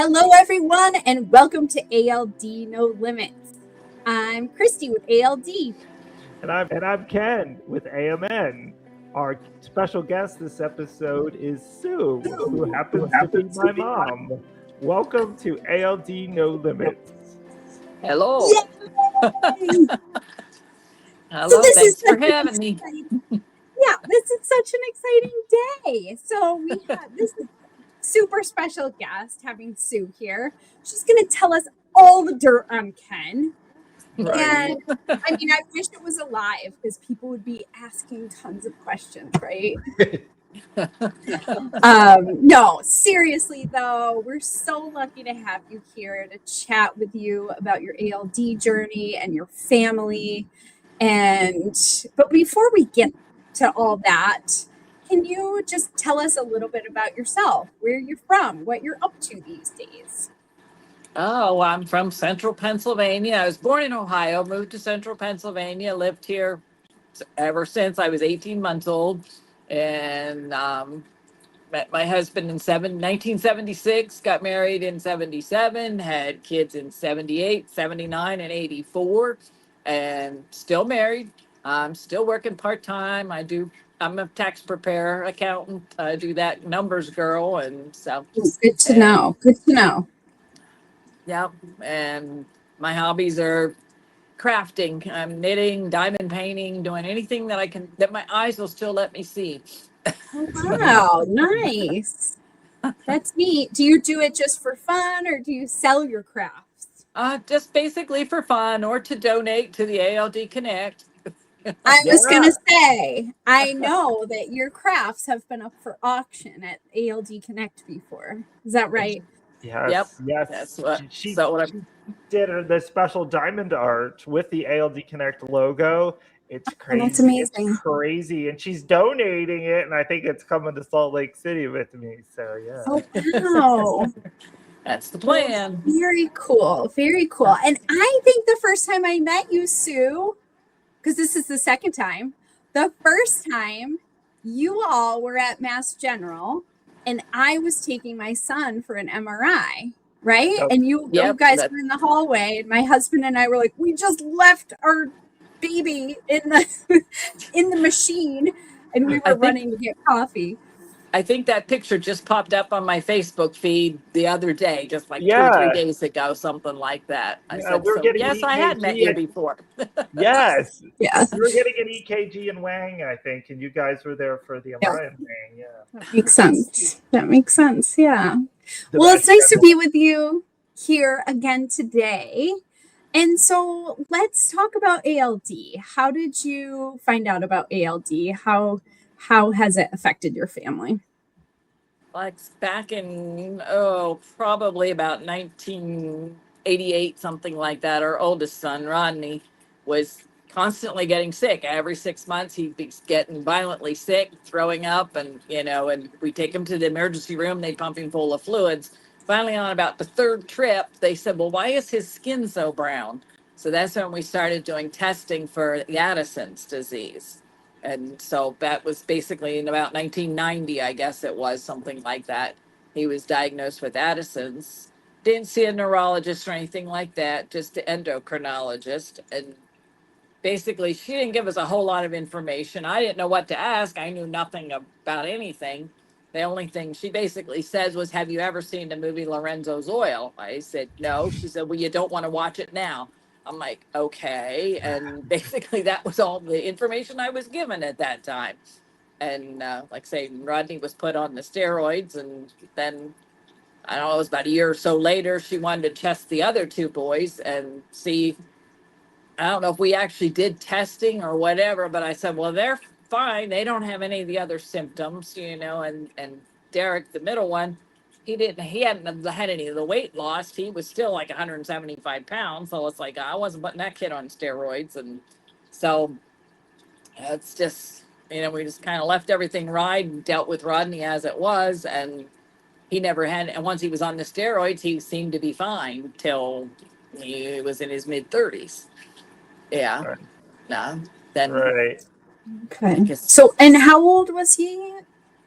Hello, everyone, and welcome to ALD No Limits. I'm Christie with ALD. And I'm Ken with AMN. Our special guest this episode is Sue, who happens to be my mom. Welcome to ALD No Limits. Hello. Yay! Hello. Thanks for having me. Yeah, this is such an exciting day. So we have this super special guest, having Sue here. She's going to tell us all the dirt on Ken. Right. And I mean, I wish it was alive because people would be asking tons of questions, right? No, seriously though, we're so lucky to have you here to chat with you about your ALD journey and your family. But before we get to all that, can you just tell us a little bit about yourself, where you're from, what you're up to these days? Oh, I'm from Central Pennsylvania. I was born in Ohio, moved to Central Pennsylvania, lived here ever since I was 18 months old, and met my husband in 1976, got married in 77, had kids in 78, 79, and 84, and still married. I'm still working part-time. I'm a tax preparer, accountant. I do that numbers girl, and so. Good to know. Good to know. Yeah, and my hobbies are crafting. I'm knitting, diamond painting, doing anything that my eyes will still let me see. Oh, wow, nice. That's neat. Do you do it just for fun or do you sell your crafts? Just basically for fun or to donate to the ALD Connect. I was going to say, I know that your crafts have been up for auction at ALD Connect before. Is that right? Yes, Yep. yes. That's what. She did the special diamond art with the ALD Connect logo. It's crazy. Oh, that's amazing. It's crazy, and she's donating it, and I think it's coming to Salt Lake City with me. So yeah. Oh, wow. That's the plan. Very cool. Very cool. And I think the first time I met you, Sue, because this is the second time, the first time you all were at Mass General and I was taking my son for an MRI, right? Yep. And you guys were in the hallway and my husband and I were like, we just left our baby in the machine and we were running to get coffee. I think that picture just popped up on my Facebook feed the other day, just like 2 or 3 days ago, something like that. I said, yes, I had met you before. Yes. Yeah. You were getting an EKG in Wang, I think, and you guys were there for the MRI in Wang. Yeah. That makes sense. That makes sense. Yeah. Well, it's nice to be with you here again today. And so let's talk about ALD. How did you find out about ALD? How has it affected your family? Like back in, probably about 1988, something like that. Our oldest son, Rodney, was constantly getting sick. Every 6 months, he'd be getting violently sick, throwing up, and we take him to the emergency room. They pump him full of fluids. Finally, on about the third trip, they said, well, why is his skin so brown? So that's when we started doing testing for the Addison's disease. And so that was basically in about 1990, I guess it was, something like that. He was diagnosed with Addison's. Didn't see a neurologist or anything like that, just an endocrinologist. And basically, she didn't give us a whole lot of information. I didn't know what to ask. I knew nothing about anything. The only thing she basically says was, have you ever seen the movie Lorenzo's Oil? I said, no. She said, well, you don't want to watch it now. I'm like, okay. And basically that was all the information I was given at that time. And like I say, Rodney was put on the steroids. And then, I don't know, it was about a year or so later, she wanted to test the other two boys and see. I don't know if we actually did testing or whatever, but I said, well, they're fine. They don't have any of the other symptoms, and Derek, the middle one, he hadn't had any of the weight loss. He was still like 175 pounds. So it's like, I wasn't putting that kid on steroids. And so it's just, we just kind of left everything ride and dealt with Rodney as it was. And he never had, and once he was on the steroids, he seemed to be fine till he was in his mid 30s. Yeah. Right. No. Then. Right. Okay. So, and how old was he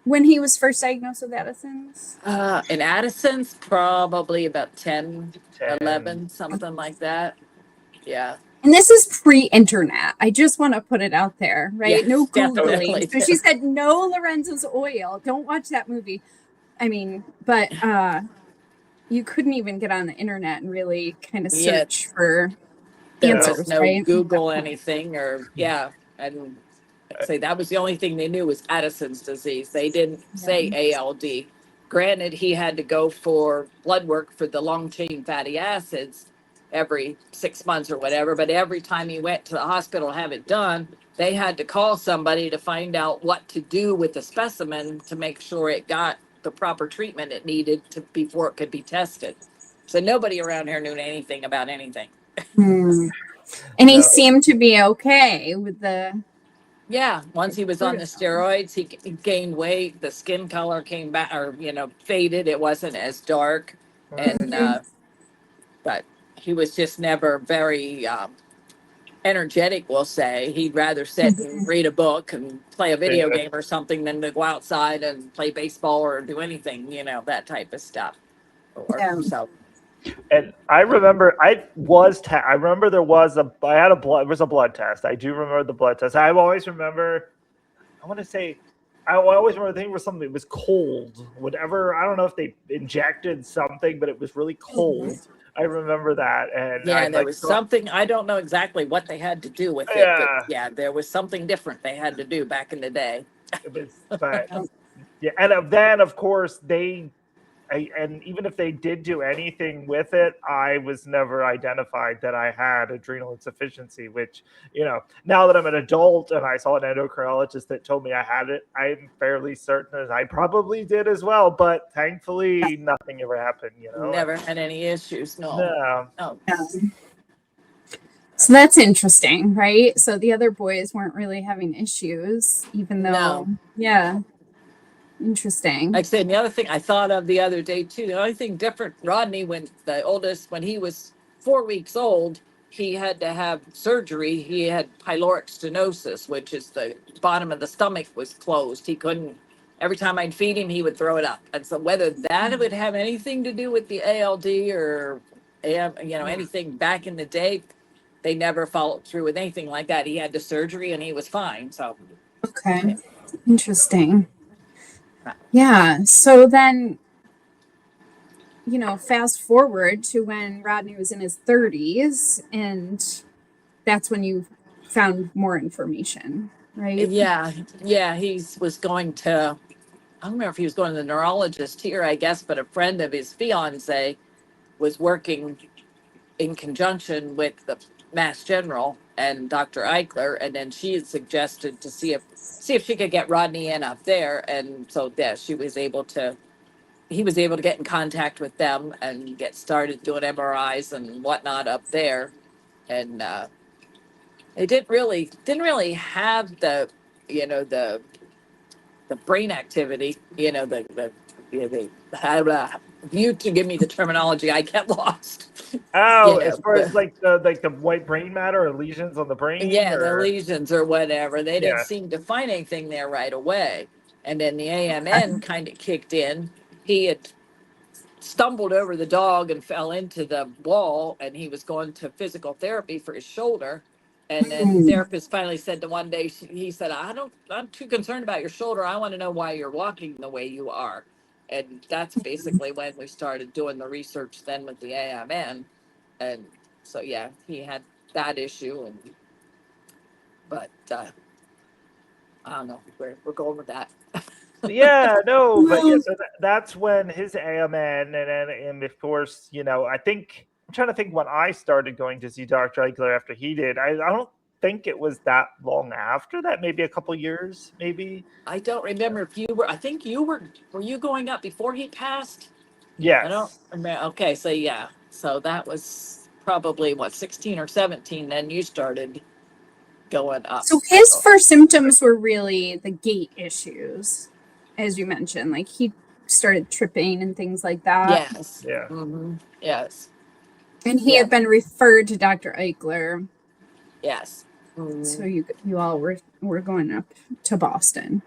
when he was first diagnosed with Addison's? In Addison's, probably about 10, 10. 11, something like that. Yeah. And this is pre-internet. I just want to put it out there, right? Yes, No definitely. Googling. So she said no Lorenzo's oil. Don't watch that movie. I mean, but you couldn't even get on the internet and really kind of search for There answers, was no right? Google anything, or and I'd say that was the only thing they knew was Addison's disease. They didn't say ALD. Granted, he had to go for blood work for the long chain fatty acids every 6 months or whatever, but every time he went to the hospital to have it done, they had to call somebody to find out what to do with the specimen to make sure it got the proper treatment it needed to before it could be tested. So nobody around here knew anything about anything. Hmm. And he No. seemed to be okay with the. Yeah, once he was on the steroids, he gained weight. The skin color came back, or faded. It wasn't as dark, and but he was just never very energetic. We'll say he'd rather sit and read a book and play a video game or something than to go outside and play baseball or do anything. That type of stuff. So. And I remember I remember there was it was a blood test. I do remember the blood test. I always remember, I want to say, I always remember thinking it was something that was cold. Whatever, I don't know if they injected something, but it was really cold. I remember that. And there was something, I don't know exactly what they had to do with it. But there was something different they had to do back in the day. But yeah, and then of course and even if they did do anything with it, I was never identified that I had adrenal insufficiency, which, now that I'm an adult and I saw an endocrinologist that told me I had it, I'm fairly certain that I probably did as well. But thankfully, nothing ever happened, Never had any issues, no. No. So that's interesting, right? So the other boys weren't really having issues, even though, interesting. Like I said, the other thing I thought of the other day too, the only thing different, Rodney, when he was 4 weeks old, he had to have surgery. He had pyloric stenosis, which is the bottom of the stomach was closed. He couldn't, every time I'd feed him, he would throw it up. And so whether that would have anything to do with the ALD or, anything back in the day, they never followed through with anything like that. He had the surgery and he was fine. So. Okay. Interesting. Yeah. So then, fast forward to when Rodney was in his 30s, and that's when you found more information, right? Yeah. He was going to, I don't remember if he was going to the neurologist here, I guess, but a friend of his fiance was working in conjunction with the Mass General and Dr. Eichler, and then she had suggested to see if she could get Rodney in up there, and so he was able to get in contact with them and get started doing MRIs and whatnot up there, and they didn't really have the the brain activity, you to give me the terminology, I get lost. Oh, as far as like the white brain matter or lesions on the brain? The lesions or whatever. They didn't seem to find anything there right away. And then the AMN kind of kicked in. He had stumbled over the dog and fell into the wall, and he was going to physical therapy for his shoulder. And then the therapist finally said to one day, he said, I'm too concerned about your shoulder. I want to know why you're walking the way you are. And that's basically when we started doing the research then with the AMN. And so, he had that issue. But I don't know, we're going with that. So that's when his AMN, and of course, I think, I'm trying to think when I started going to see Dr. Eichler after he did. I don't think it was that long after that, maybe a couple years, maybe. I don't remember if you were, I think were you going up before he passed? Yes. I don't remember. Okay, so that was probably 16 or 17, then you started going up. So his first symptoms were really the gait issues, as you mentioned, like he started tripping and things like that. Yes. Yeah. Mm-hmm. Yes. And he had been referred to Dr. Eichler. Yes. Mm-hmm. So you all were going up to Boston.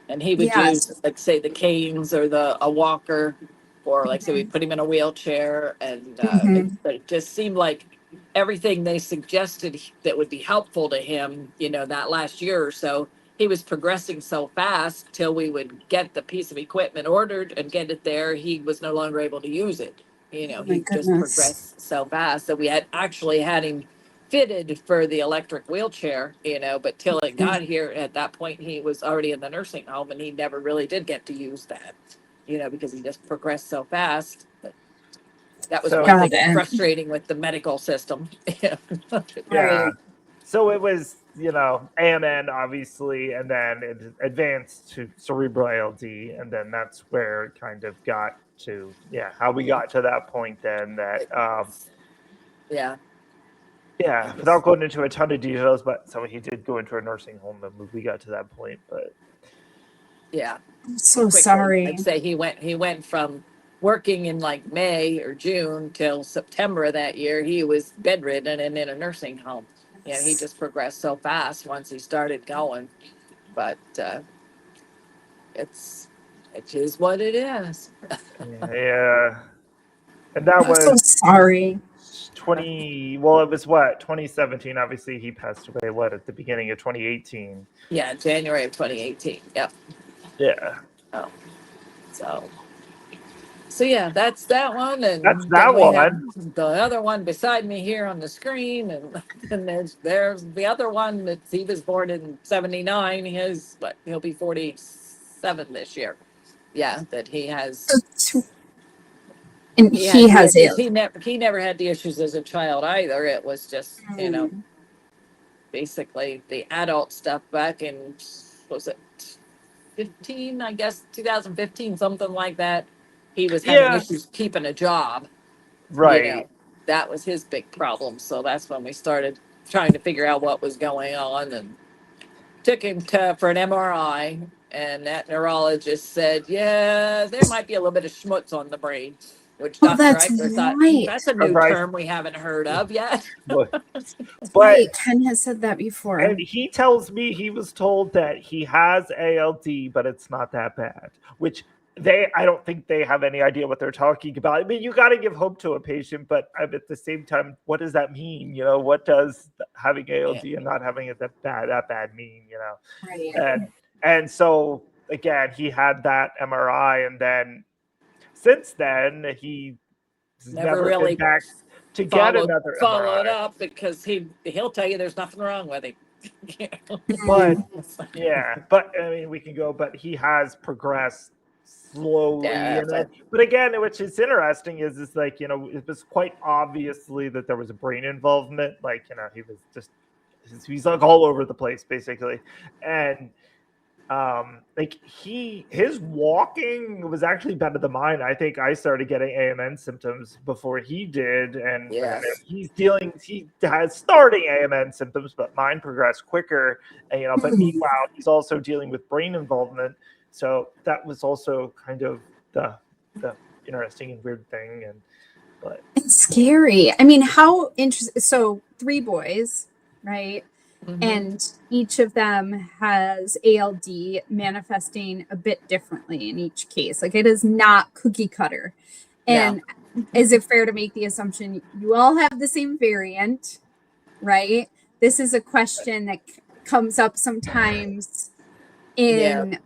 and he would use, like, say, the canes or a walker, or like, say, we put him in a wheelchair, and it just seemed like everything they suggested that would be helpful to him, that last year or so, he was progressing so fast till we would get the piece of equipment ordered and get it there. He was no longer able to use it. He just progressed so fast that we had him fitted for the electric wheelchair, but till it got here, at that point, he was already in the nursing home, and he never really did get to use that, because he just progressed so fast. But that was one thing frustrating with the medical system. Yeah. So it was, AMN, obviously, and then it advanced to cerebral ALD, and then that's where it kind of got to, how we got to that point then that, yeah, without going into a ton of details, but so he did go into a nursing home and we got to that point, but. Yeah. I'm so sorry. I'd say he went from working in like May or June till September of that year. He was bedridden and in a nursing home. He just progressed so fast once he started going. But it is what it is. Yeah. And that was so sorry. 2017. Obviously, he passed away, at the beginning of 2018? Yeah, January of 2018. Yep. Yeah. Oh. So yeah, that's that one, and that's that one. The other one beside me here on the screen, and there's the other one that he was born in '79. He'll be 47 this year. Yeah, that he has. And he has it. He never had the issues as a child either. It was just basically the adult stuff back in, was it 15? I guess 2015, something like that. He was having issues keeping a job. Right. That was his big problem. So that's when we started trying to figure out what was going on, and took him for an MRI. And that neurologist said, yeah, there might be a little bit of schmutz on the brain. Which Dr. Eichler thought, that's a new term we haven't heard of yet. But Ken has said that before. And he tells me he was told that he has ALD, but it's not that bad, which I don't think they have any idea what they're talking about. I mean, you got to give hope to a patient, but at the same time, what does that mean? What does having ALD and not having it that bad mean? Right. And so again, he had that MRI, and then since then he's never really been back to get another followed up, because he'll tell you there's nothing wrong with him. But I mean, we can go, but he has progressed slowly. But again, which is interesting is like, it was quite obviously that there was a brain involvement. Like, he was just, he's like all over the place basically. And like his walking was actually better than mine. I think I started getting AMN symptoms before he did, and he has starting AMN symptoms, but mine progressed quicker. And but meanwhile, he's also dealing with brain involvement, so that was also kind of the interesting and weird thing. But it's scary. I mean, how interesting. So 3 boys, right? And each of them has ALD manifesting a bit differently in each case. Like, it is not cookie cutter. And is it fair to make the assumption you all have the same variant, right? This is a question that comes up sometimes in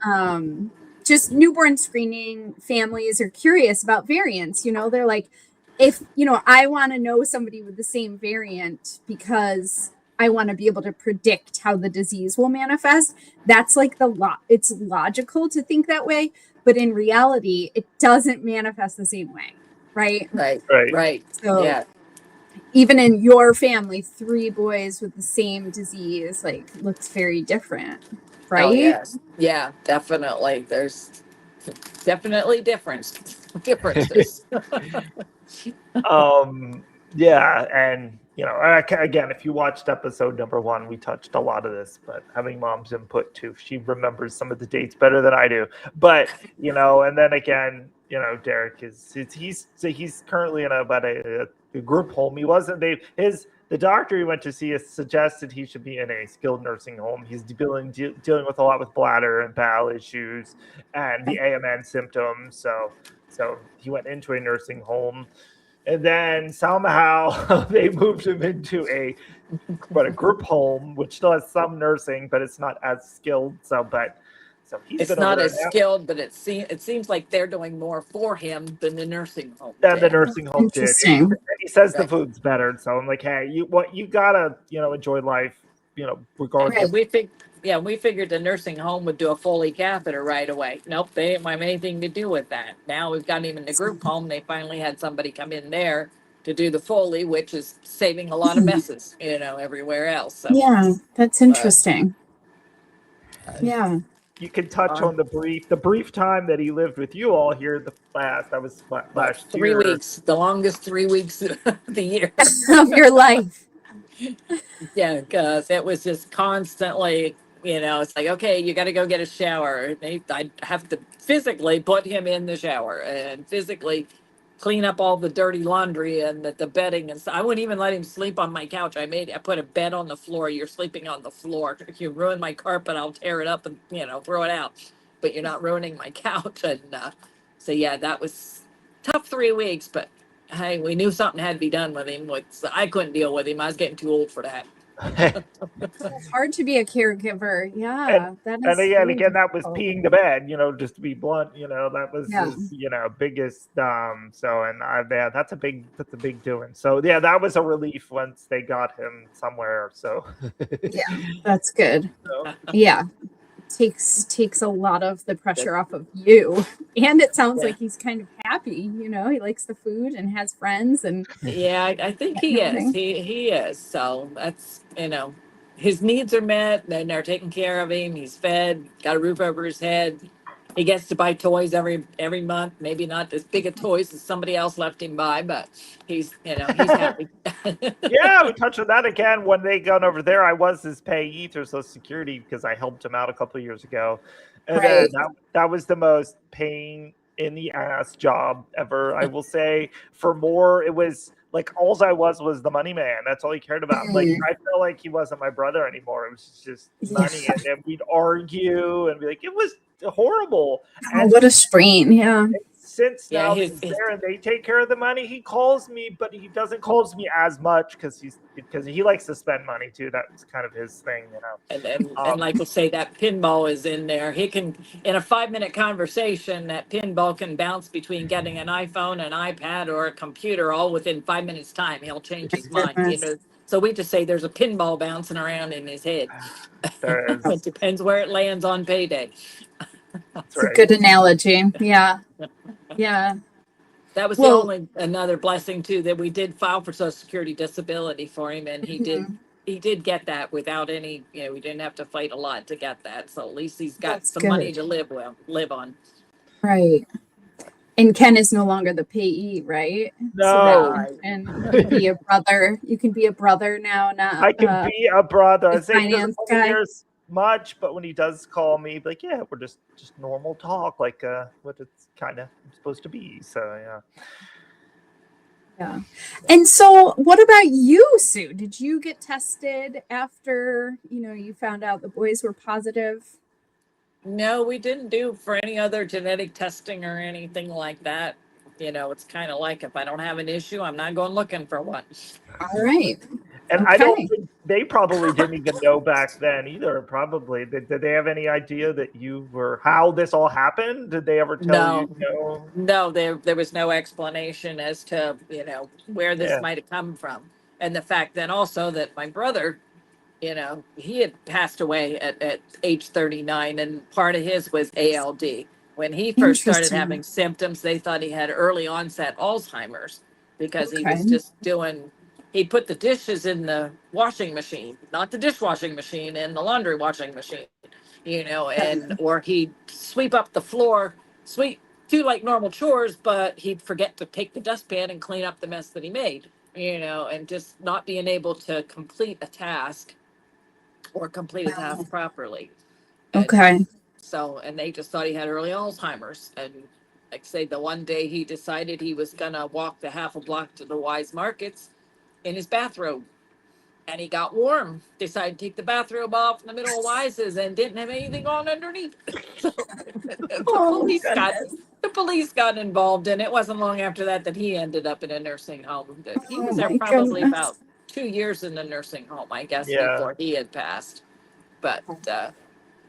just newborn screening. Families are curious about variants. They're like, if, I want to know somebody with the same variant because I want to be able to predict how the disease will manifest. That's like it's logical to think that way, but in reality, it doesn't manifest the same way, right? Right. So even in your family, 3 boys with the same disease, like, looks very different, right? Oh, yes. Yeah, definitely. There's definitely differences. Yeah, and again, if you watched episode number 1, we touched a lot of this, but having mom's input too, she remembers some of the dates better than I do. But and then again, Derek he's currently in a group home. He wasn't. The the doctor he went to see has suggested he should be in a skilled nursing home. He's dealing with a lot with bladder and bowel issues and the AMN symptoms. So he went into a nursing home, and then somehow they moved him into a group home, which still has some nursing, but it's not as skilled. So he's It's been over not there as now. skilled, but it seems like they're doing more for him than the nursing home Than the did. nursing home did. Interesting. He says the Right. food's better. So I'm like, hey, you gotta, enjoy life, regardless. And we figured the nursing home would do a Foley catheter right away. Nope, they didn't have anything to do with that. Now we've got him in the group home. They finally had somebody come in there to do the Foley, which is saving a lot of messes, everywhere else. So, Yeah, that's interesting. Yeah. You can touch on the brief time that he lived with you all here. That was last 3 year. weeks, the longest 3 weeks of the year. Of your life. Yeah, because it was just constantly, it's like, okay, you got to go get a shower. I have to physically put him in the shower and physically clean up all the dirty laundry and the bedding. And so I wouldn't even let him sleep on my couch. I put a bed on the floor. You're sleeping on the floor. If you ruin my carpet, I'll tear it up and, throw it out. But you're not ruining my couch. And so, yeah, that was tough 3 weeks. But hey, we knew something had to be done with him. I couldn't deal with him. I was getting too old for that. It's hard to be a caregiver. Yeah, that is. And really again, that was difficult. peeing the bed. Just to be blunt, that was Yeah. his, biggest. That's a big doing. So yeah, that was a relief once they got him somewhere. So Yeah, that's good. So, Yeah, takes a lot of the pressure off of you, and it sounds like he's kind of happy. He likes the food and has friends, and Yeah, I think he is. He is. So that's, his needs are met. Then they're taking care of him. He's fed, got a roof over his head. He gets to buy toys every month. Maybe not as big a toys as somebody else left him buy, but he's happy. yeah, we touched on that again. When they got over there, I was his payee through Social Security because I helped him out a couple of years ago. And Right. that was the most pain in the ass job ever. I will say for more, it was like all I was the money man. That's all he cared about. Like I felt like he wasn't my brother anymore. It was just money. And then we'd argue and be like, it was horrible. Oh, what a strain. Yeah. Since Yeah, now he's there and they take care of the money, he calls me, but he doesn't call me as much because he likes to spend money too. That's kind of his thing, And like we'll say, that pinball is in there. He can, in a 5-minute conversation, that pinball can bounce between getting an iPhone, an iPad, or a computer all within 5 minutes time. He'll change his mind. So we just say there's a pinball bouncing around in his head. It depends where it lands on payday. That's a good analogy. Yeah. Yeah. That was another blessing too, that we did file for Social Security disability for him, and he did get that without any, we didn't have to fight a lot to get that. So at least he's got some money to live on. Right. And Ken is no longer the payee, right? No. So and be a brother. You can be a brother now. Not I can be a brother. I say finance guy. Much, but when he does call me, like, yeah, we're just normal talk, like what it's kind of supposed to be. So yeah. And so what about you, Sue? Did you get tested after you found out the boys were positive? No, we didn't do for any other genetic testing or anything like that. It's kind of like, if I don't have an issue, I'm not going looking for one. All right. And I don't think they probably didn't even know back then either. Probably did they have any idea that how this all happened? Did they ever tell you? No, there was no explanation as to where this might have come from, and the fact then also that my brother, he had passed away at age 39, and part of his was ALD. When he first started having symptoms, they thought he had early onset Alzheimer's because he was just he put the dishes in the washing machine, not the dishwashing machine, in the laundry washing machine, or he'd sweep up the floor, do like normal chores, but he'd forget to take the dustpan and clean up the mess that he made, and just not being able to complete a task or complete a task properly. And and they just thought he had early Alzheimer's. And like I say, the one day he decided he was gonna walk the half a block to the Wise Markets in his bathrobe. and he got warm. Decided to take the bathrobe off in the middle of Wise's and didn't have anything on underneath. So Oh, goodness. the police got involved, and it wasn't long after that that he ended up in a nursing home. He Oh was there my probably goodness. about 2 years in the nursing home, I guess, Yeah. before he had passed. But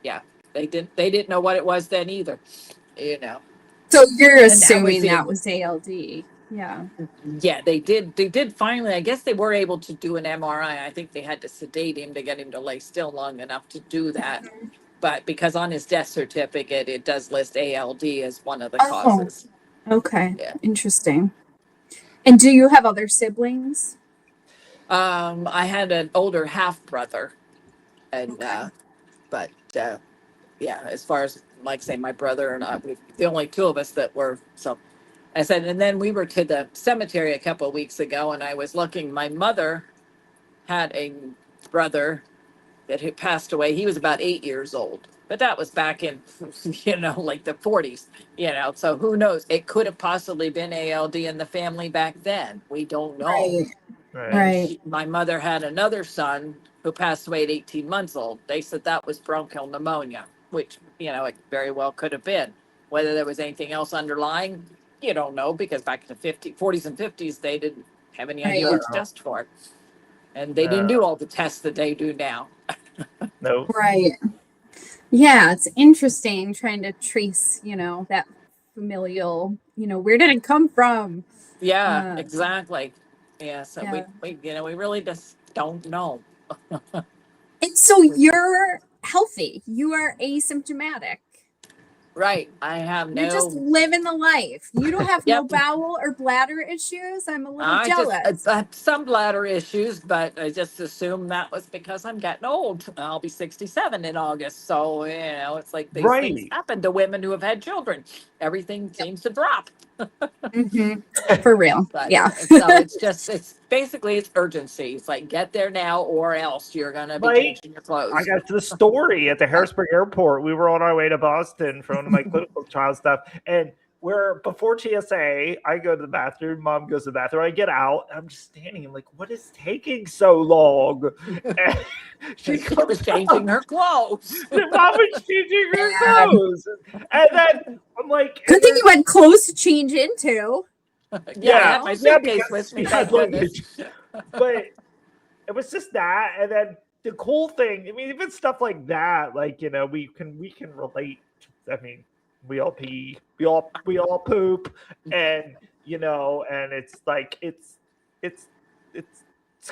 yeah, they didn't know what it was then either, you know. So you're And assuming the- that was ALD. Yeah. Yeah, they did finally. I guess they were able to do an MRI. I think they had to sedate him to get him to lay still long enough to do that. But because on his death certificate, it does list ALD as one of the Oh. causes. Okay. Yeah. Interesting. And do you have other siblings? I had an older half brother, and Okay. but yeah, as far as like say my brother and I, the only two of us that were so. I said, and then we were to the cemetery a couple of weeks ago, and I was looking. My mother had a brother that had passed away. He was about 8 years old, but that was back in, like the 40s, so who knows? It could have possibly been ALD in the family back then. We don't know. Right. And Right. my mother had another son who passed away at 18 months old. They said that was bronchial pneumonia, which, it very well could have been. Whether there was anything else underlying, you don't know, because back in the 40s and 50s, they didn't have any idea Right. what to test for. And they didn't do all the tests that they do now. No. Right. Yeah, it's interesting trying to trace, that familial, where did it come from? Yeah, exactly. Yeah, so Yeah. we really just don't know. And so you're healthy. You are asymptomatic. Right. I have You're just no. living the life. You don't have no Yep. bowel or bladder issues. I'm a little I jealous. have some bladder issues, but I just assume that was because I'm getting old. I'll be 67 in August. So, it's like these things Right. happen to women who have had children. Everything seems to drop. For real. But Yeah. so it's basically it's urgency. It's like get there now or else you're going to be Right. changing your clothes. I got the story at the Harrisburg airport. We were on our way to Boston for one of my clinical trial stuff. And we're before TSA, I go to the bathroom, mom goes to the bathroom, I get out, and I'm just standing. I'm like, what is taking so long? And she was changing her clothes. Mom was changing her clothes. And then I'm like, good thing you had clothes to change into. Yeah, I had my suitcase with me. Thank goodness. But it was just that, and then the cool thing. I mean, even stuff like that, like we can relate. I mean, we all pee, we all poop, and and it's like it's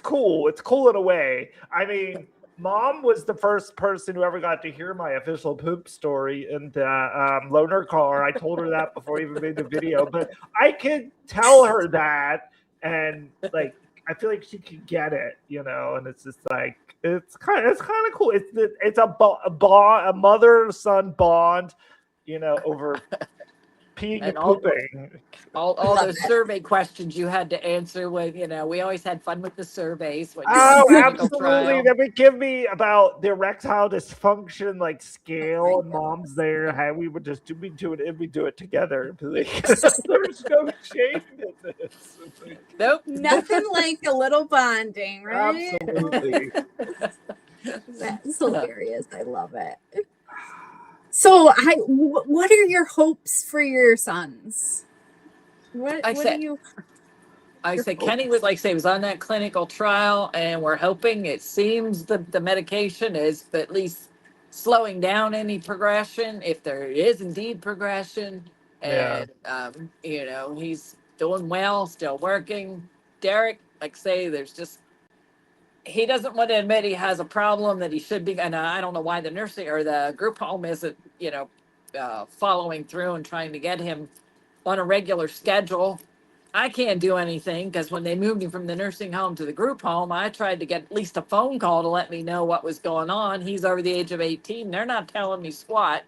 cool. It's cool in a way. I mean, Mom was the first person who ever got to hear my official poop story in the loaner car. I told her that before I even made the video, but I could tell her that, and like I feel like she could get it, and it's just like it's kind of cool. It's a mother-son bond, over peeing and pooping. All those survey questions you had to answer when, we always had fun with the surveys. When Absolutely. That would give me about the erectile dysfunction, like scale, and Mom's there. Hey, we would just we do it together. Like, there's no shame in this. Nope. Nothing like a little bonding, right? Absolutely. That's hilarious. I love it. So, what are your hopes for your sons? I said Kenny was was on that clinical trial, and we're hoping it seems the medication is at least slowing down any progression, if there is indeed progression. And he's doing well, still working. Derek, he doesn't want to admit he has a problem that he should be, and I don't know why the nursing or the group home isn't, following through and trying to get him on a regular schedule. I can't do anything because when they moved him from the nursing home to the group home, I tried to get at least a phone call to let me know what was going on. He's over the age of 18. They're not telling me squat.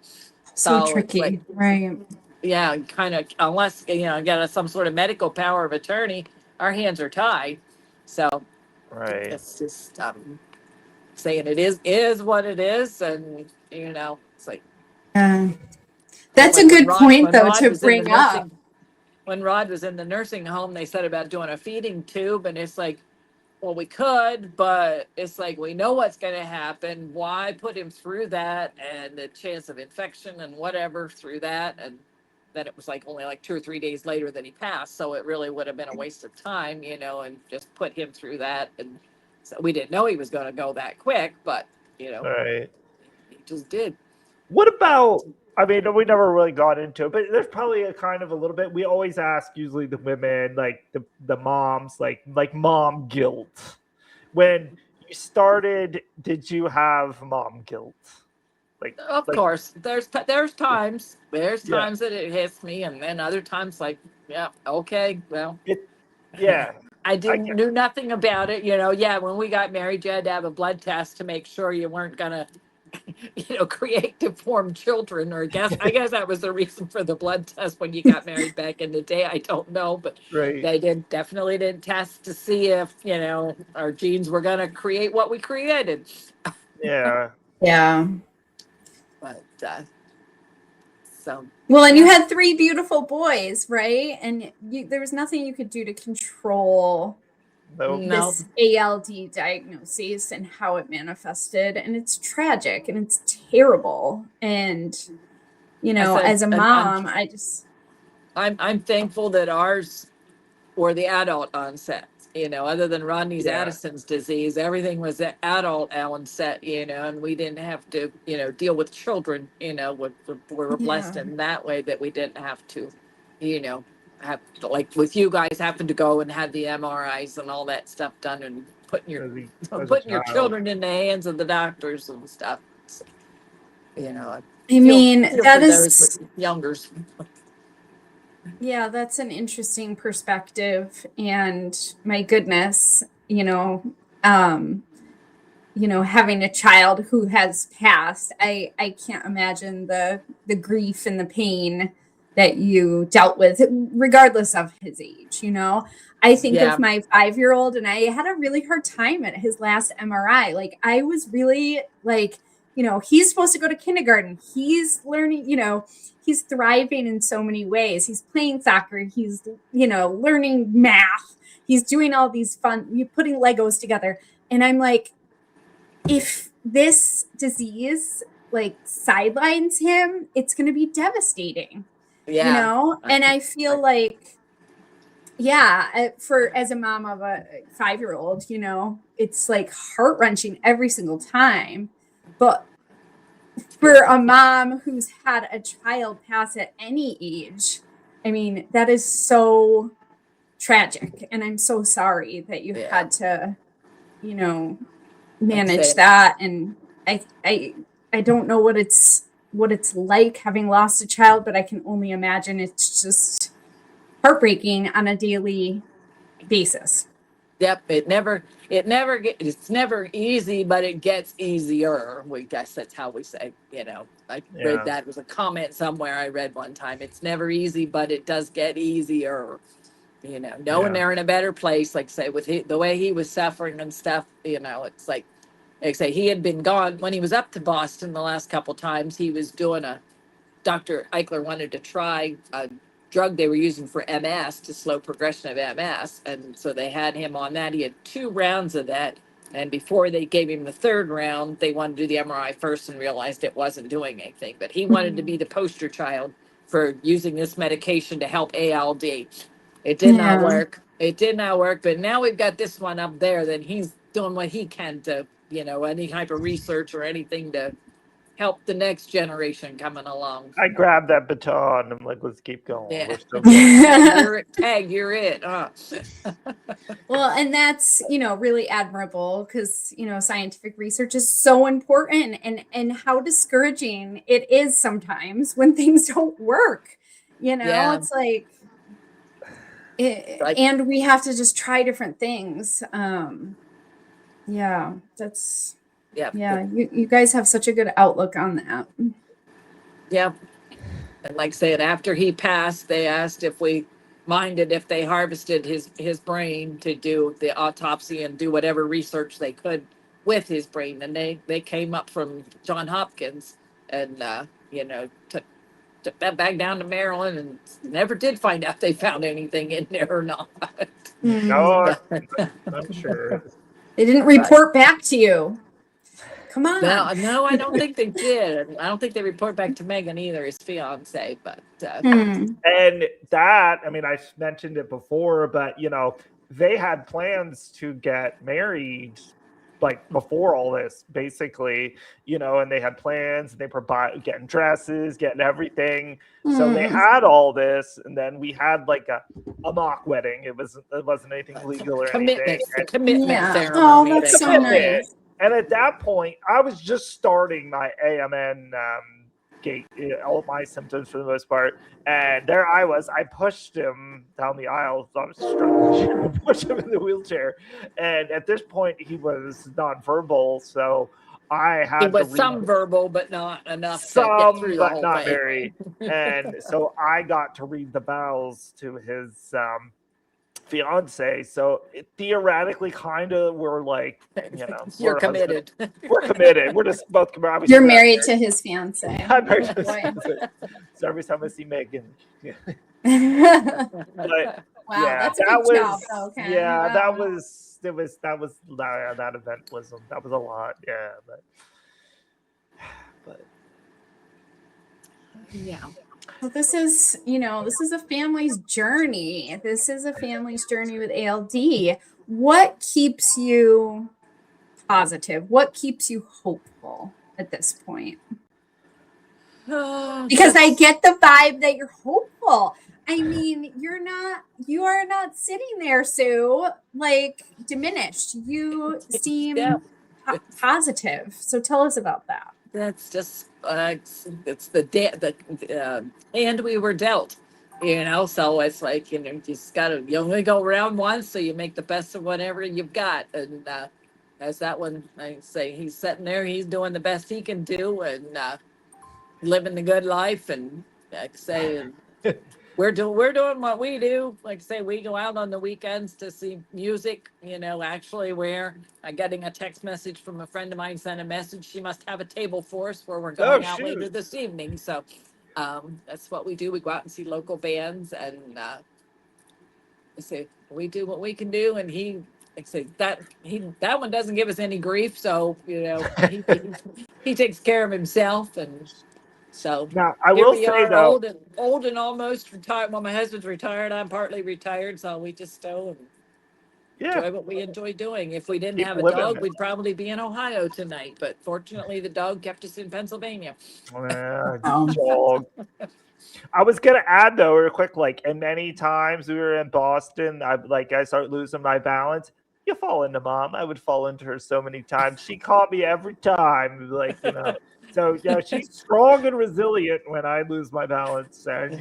So tricky, right? Yeah, kind of, unless, get some sort of medical power of attorney, our hands are tied. So right. It's just saying it is what it is. And, it's like. That's a good point, though, to bring up. When Rod was in the nursing home, they said about doing a feeding tube, and it's like, well, we could, but it's like, we know what's going to happen. Why put him through that and the chance of infection and whatever through that? And then it was like only like 2 or 3 days later that he passed. So it really would have been a waste of time, and just put him through that. And so we didn't know he was going to go that quick, but, Right. he just did. What about, I mean, we never really got into it, but there's probably a kind of a little bit. We always ask usually the women, like the moms, like mom guilt. When you started, did you have mom guilt? Of course, there's times Yeah. that it hits me, and then other times like, yeah, okay, well, Yeah. I knew nothing about it. Yeah, when we got married, you had to have a blood test to make sure you weren't gonna, create deformed children. Or I guess that was the reason for the blood test when you got married back in the day. I don't know, but Right. they definitely didn't test to see if our genes were gonna create what we created. Yeah. Yeah. But so. Well, and you had 3 beautiful boys, right? And there was nothing you could do to control this ALD diagnosis and how it manifested. And it's tragic and it's terrible. And, as a mom, I'm thankful that ours were the adult onset. Other than Rodney's Addison's disease, everything was the adult onset, and we didn't have to, deal with children, we were blessed in that way that we didn't have to, have, like with you guys having to go and have the MRIs and all that stuff done and putting your children in the hands of the doctors and stuff. I mean, that is youngers. Yeah, that's an interesting perspective. And my goodness, having a child who has passed, I can't imagine the grief and the pain that you dealt with, regardless of his age. I think of my 5-year-old, and I had a really hard time at his last MRI. Like, I was really like, he's supposed to go to kindergarten. He's learning, he's thriving in so many ways. He's playing soccer. He's, learning math. He's doing all these fun, putting Legos together. And I'm like, if this disease like sidelines him, it's going to be devastating, And I feel like, as a mom of a 5-year-old, it's like heart-wrenching every single time. But for a mom who's had a child pass at any age, I mean, that is so tragic. And I'm so sorry that you had to, manage that. And I don't know what it's like having lost a child, but I can only imagine it's just heartbreaking on a daily basis. Yep, it's never easy, but it gets easier. We guess that's how we say, I read that was a comment somewhere I read one time. It's never easy, but it does get easier. Knowing they're in a better place, like say with the way he was suffering and stuff, it's like say he had been gone when he was up to Boston the last couple times. He was doing Dr. Eichler wanted to try a drug they were using for MS to slow progression of MS. And so they had him on that. He had 2 rounds of that. And before they gave him the 3rd round, they wanted to do the MRI first and realized it wasn't doing anything. But he wanted to be the poster child for using this medication to help ALD. It did not work. But now we've got this one up there that he's doing what he can to, any type of research or anything to help the next generation coming along. I grabbed that baton. I'm like, let's keep going. Yeah. We're still going. You're it. Well, and that's, really admirable because, scientific research is so important and how discouraging it is sometimes when things don't work. It's like, and we have to just try different things. That's. Yeah, you guys have such a good outlook on that. Yeah. And like saying after he passed, they asked if we minded if they harvested his brain to do the autopsy and do whatever research they could with his brain. And they came up from Johns Hopkins and, took that back down to Maryland and never did find out they found anything in there or not. No, I'm sure. They didn't report back to you. Come on. No, I don't think they did. I don't think they report back to Megan either, his fiance. But and that, I mean, I mentioned it before, but they had plans to get married like before all this, basically, and they had plans, and they provide getting dresses, getting everything. So they had all this, and then we had like a mock wedding. It wasn't anything legal or anything. Commitment ceremony. Oh, that's so nice. And at that point, I was just starting my AMN gait, all my symptoms for the most part. And there I was. I pushed him down the aisle. So I was struggling to push him in the wheelchair. And at this point, he was nonverbal. So I had some verbal, but not enough to get through but not very. And so I got to read the vows to his fiance, so it theoretically kind of we're like, you're committed. We're committed. We're just both committed. You're married to his fiance. I'm married to his fiance. So every time I see Megan, but wow, that's a good job, though, Ken. Yeah, wow. that event was a lot. Yeah, but yeah. Well, this is a family's journey. This is a family's journey with ALD. What keeps you positive? What keeps you hopeful at this point? Because I get the vibe that you're hopeful. I mean, you are not sitting there, Sue, like diminished. You seem positive. So tell us about that. That's just it's the hand we were dealt, so it's like, you you only go around once, so you make the best of whatever you've got. And as that one, I say, he's sitting there, he's doing the best he can do, and living the good life. And like I say, we're doing what we do. Like I say, we go out on the weekends to see music, actually where I'm getting a text message from a friend of mine, sent a message. She must have a table for us where we're going out later this evening. So that's what we do. We go out and see local bands, and I say, we do what we can do. And that one doesn't give us any grief. So, he takes care of himself. And so now I will say, though, old and almost retired. Well, my husband's retired. I'm partly retired, so we just enjoy what we enjoy doing. If we didn't have a dog, we'd probably be in Ohio tonight. But fortunately, the dog kept us in Pennsylvania. Dog. I was gonna add though, real quick, and many times we were in Boston, I start losing my balance. You fall into Mom. I would fall into her so many times. She caught me every time, So she's strong and resilient when I lose my balance, and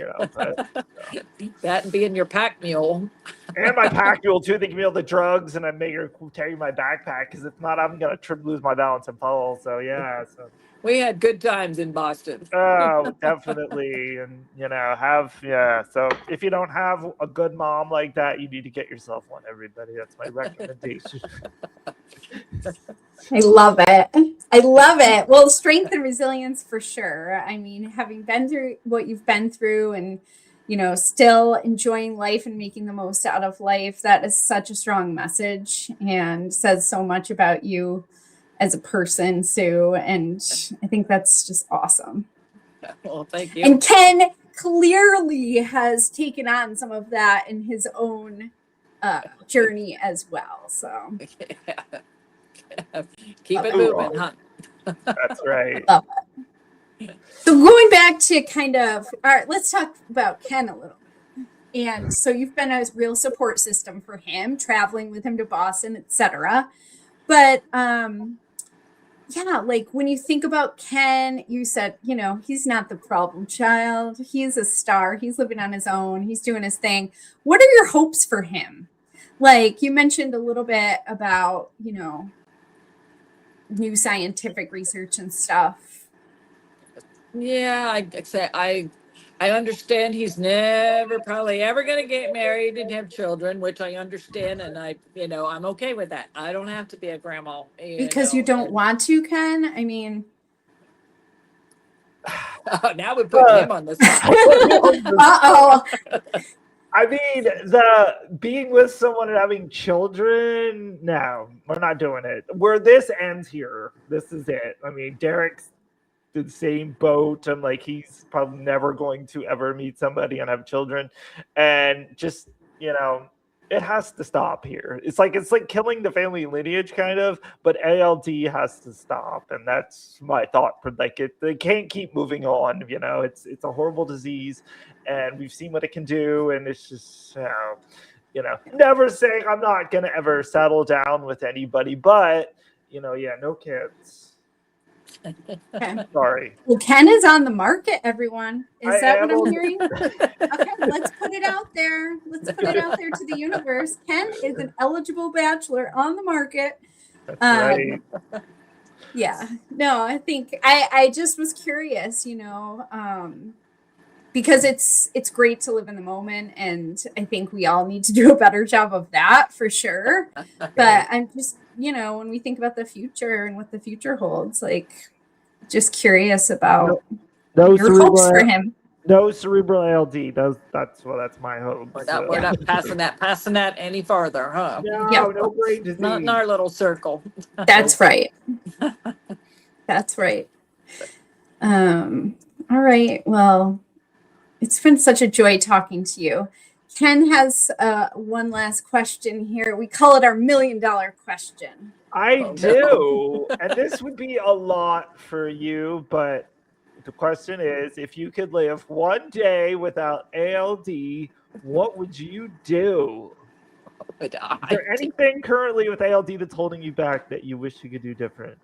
that and being your pack mule, and my pack mule too. They give me all the drugs, and I make her carry my backpack because if not, I'm gonna lose my balance and fall. So we had good times in Boston. Oh, definitely, and So if you don't have a good mom like that, you need to get yourself one. Everybody, that's my recommendation. I love it. Well, strength and resilience for sure. I mean, having been through what you've been through and, still enjoying life and making the most out of life, that is such a strong message and says so much about you as a person, Sue. And I think that's just awesome. Well, thank you. And Ken clearly has taken on some of that in his own journey as well. So. Keep it moving, huh? That's right. Love it. So going back to all right, let's talk about Ken a little bit. And so you've been a real support system for him, traveling with him to Boston, etc. But when you think about Ken, you said, he's not the problem child. He's a star. He's living on his own. He's doing his thing. What are your hopes for him? You mentioned a little bit about, new scientific research and stuff. Yeah, I understand he's never probably ever going to get married and have children, which I understand, and I'm okay with that. I don't have to be a grandma. Because you don't want to, Ken? I mean, Oh, now we put him on the spot. Uh-oh. I mean, the being with someone and having children, no, we're not doing it. Where this ends here, this is it. I mean, Derek's the same boat. I'm like, he's probably never going to ever meet somebody and have children. And just, it has to stop here. It's like killing the family lineage kind of, but ALD has to stop. And that's my thought. They can't keep moving on, it's a horrible disease and we've seen what it can do. And it's just, never saying I'm not going to ever settle down with anybody, but, no kids. Okay. Sorry. Well, Ken is on the market, everyone. Is that what I'm on- hearing? Okay, let's put it out there. Let's put it out there to the universe. Ken is an eligible bachelor on the market. That's right. Yeah. No, I think I just was curious, because it's great to live in the moment, and I think we all need to do a better job of that for sure. But I'm just, when we think about the future and what the future holds, like, just curious about your hopes for him. No cerebral ALD. That's my hope. We're not passing that any farther, huh? No brain disease. Not in our little circle. That's right. That's right. All right. Well, it's been such a joy talking to you. Ken has one last question here. We call it our $1 million question. I do. And this would be a lot for you, but the question is, if you could live one day without ALD, what would you do? Is there anything currently with ALD that's holding you back that you wish you could do different?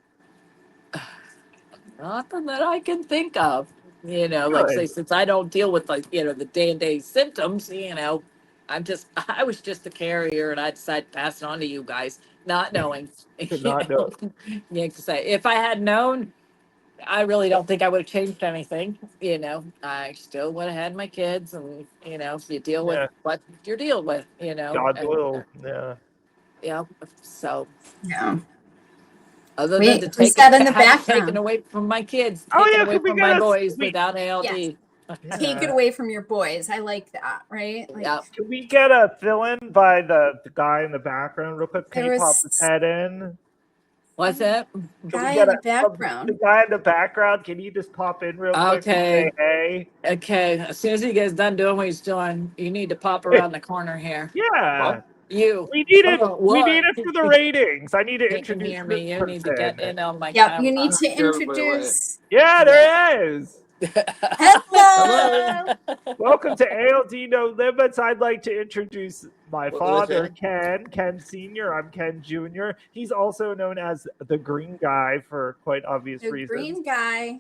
Nothing that I can think of. Like say, since I don't deal with the day-to-day symptoms, I was just a carrier and I decided to pass it on to you guys, not knowing. Yeah, to say if I had known, I really don't think I would have changed anything. I still would have had my kids, and you deal with what you're dealing with. God will. Yeah. Yeah. So. Yeah. Other than to take taken away from my kids, taken away from my boys without ALD. Yes. Take it away from your boys. I like that, right? Can we get a fill-in by the guy in the background real quick? Can you pop his head in? What's that? Guy in the background. The guy in the background, can you just pop in real quick and say hey? Okay. As soon as he gets done doing what he's doing, you need to pop around the corner here. Yeah. Well, we need it for the ratings. I need to introduce hear me. You need to get in on my camera. You need to introduce. Yeah, there is. Hello. Welcome to ALD No Limits. I'd like to introduce my father, Ken Sr. I'm Ken Jr. He's also known as the Green Guy for quite obvious reasons. Green Guy.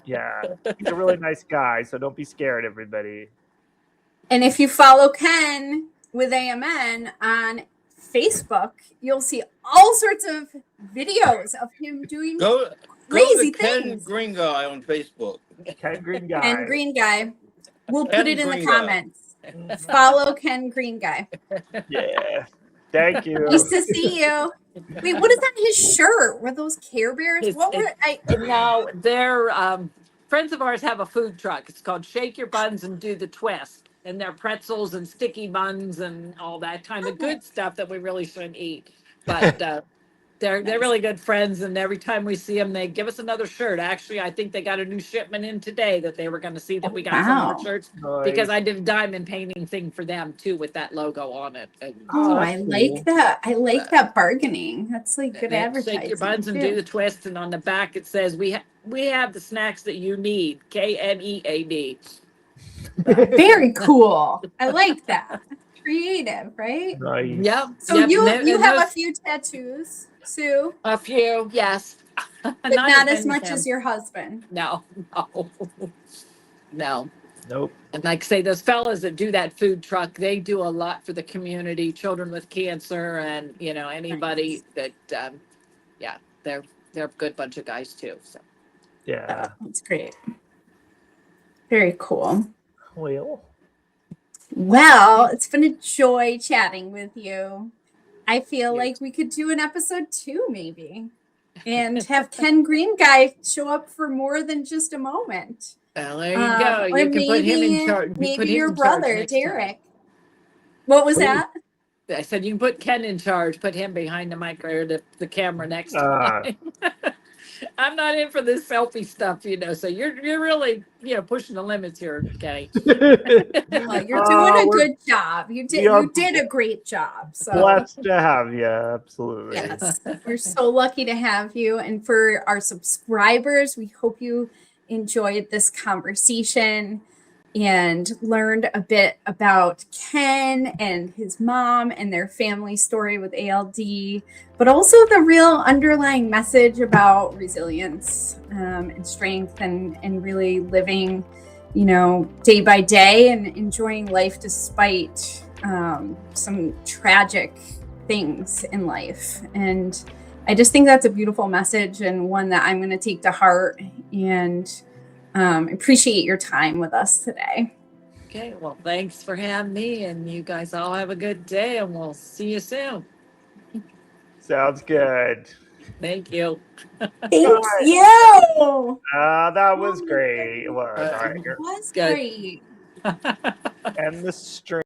Yeah, he's a really nice guy, so don't be scared, everybody. And if you follow Ken with AMN on Facebook, you'll see all sorts of videos of him doing crazy things. Ken Green Guy on Facebook. Ken Green Guy. Ken Green Guy. We'll put it in the comments. Follow Ken Green Guy. Yeah. Thank you. Nice to see you. Wait, what is on his shirt? Were those Care Bears? No, they're friends of ours have a food truck. It's called Shake Your Buns and Do the Twist. And they're pretzels and sticky buns and all that kind of good stuff that we really shouldn't eat. But they're really good friends, and every time we see them, they give us another shirt. Actually, I think they got a new shipment in today that they were going to see that we got some more shirts because I did a diamond painting thing for them too with that logo on it. And, I like that. I like that bargaining. That's like good advertising. Shake your buns and do the twist, and on the back it says we have the snacks that you need. KNEAD. Very cool. I like that. Creative, right? Nice. Yep. So you have a few tattoos, Sue? A few, yes. But not as much as your husband. No. Nope. And like I say, those fellas that do that food truck, they do a lot for the community, children with cancer, and anybody that they're a good bunch of guys too. So yeah, that's great. Very cool. Well, it's been a joy chatting with you. I feel like we could do an episode 2, maybe. and have Ken Green Guy show up for more than just a moment. Well, there you go. Or You can put him in maybe, charge. maybe your brother, Derek. What was that? I said you can put Ken in charge. Put him behind the mic or the camera next time. I'm not in for this selfie stuff, you know. So you're really pushing the limits here, Kenny. Well, you're doing a good job. You did a great job. So blessed to have you. Absolutely. yes, we're so lucky to have you. And for our subscribers, we hope you enjoyed this conversation and learned a bit about Ken and his mom and their family story with ALD, but also the real underlying message about resilience and strength and really living, day by day and enjoying life despite some tragic things in life. And I just think that's a beautiful message and one that I'm going to take to heart and appreciate your time with us today. Okay, well, thanks for having me, and you guys all have a good day, and we'll see you soon. Sounds good. Thank you. Thank you. That was great. It was. It was great. And the stream.